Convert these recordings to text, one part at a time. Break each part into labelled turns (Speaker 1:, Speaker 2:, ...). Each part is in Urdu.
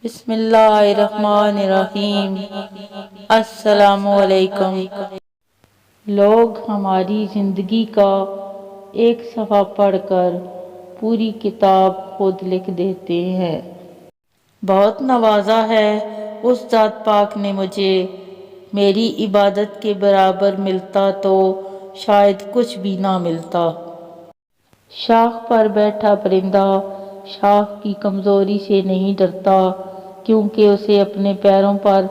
Speaker 1: بسم اللہ الرحمن الرحیم۔ السلام علیکم۔ لوگ ہماری زندگی کا ایک صفحہ پڑھ کر پوری کتاب خود لکھ دیتے ہیں۔ بہت نوازا ہے اس ذات پاک نے مجھے، میری عبادت کے برابر ملتا تو شاید کچھ بھی نہ ملتا۔ شاخ پر بیٹھا پرندہ شاخ کی کمزوری سے نہیں ڈرتا، کیونکہ اسے اپنے پیروں پر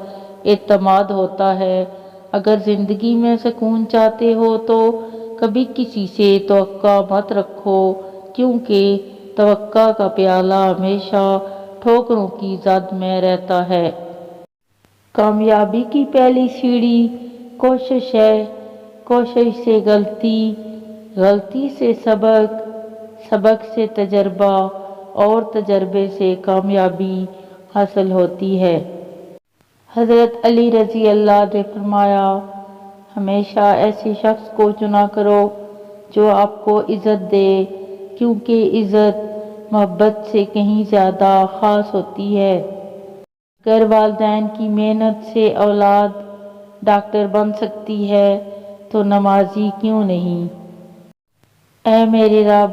Speaker 1: اعتماد ہوتا ہے۔ اگر زندگی میں سکون چاہتے ہو تو کبھی کسی سے توقع مت رکھو، کیونکہ توقع کا پیالہ ہمیشہ ٹھوکروں کی زد میں رہتا ہے۔ کامیابی کی پہلی سیڑھی کوشش ہے، کوشش سے غلطی، غلطی سے سبق، سبق سے تجربہ اور تجربے سے کامیابی حاصل ہوتی ہے۔ حضرت علی رضی اللہ نے فرمایا، ہمیشہ ایسے شخص کو چنا کرو جو آپ کو عزت دے، کیونکہ عزت محبت سے کہیں زیادہ خاص ہوتی ہے۔ اگر والدین کی محنت سے اولاد ڈاکٹر بن سکتی ہے تو نمازی کیوں نہیں؟ اے میرے رب،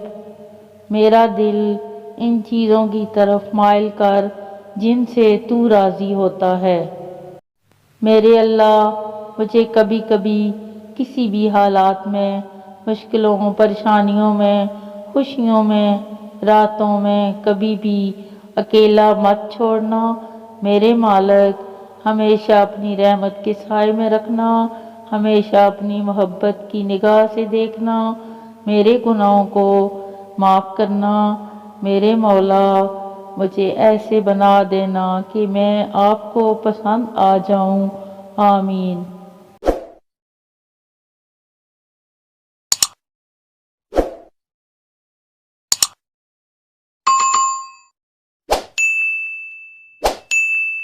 Speaker 1: میرا دل ان چیزوں کی طرف مائل کر جن سے تو راضی ہوتا ہے۔ میرے اللہ، مجھے کبھی کبھی کسی بھی حالات میں، مشکلوں پریشانیوں میں، خوشیوں میں، راتوں میں کبھی بھی اکیلا مت چھوڑنا۔ میرے مالک، ہمیشہ اپنی رحمت کے سائے میں رکھنا، ہمیشہ اپنی محبت کی نگاہ سے دیکھنا، میرے گناہوں کو معاف کرنا۔ میرے مولا، مجھے ایسے بنا دینا کہ میں آپ کو پسند آ جاؤں۔ آمین۔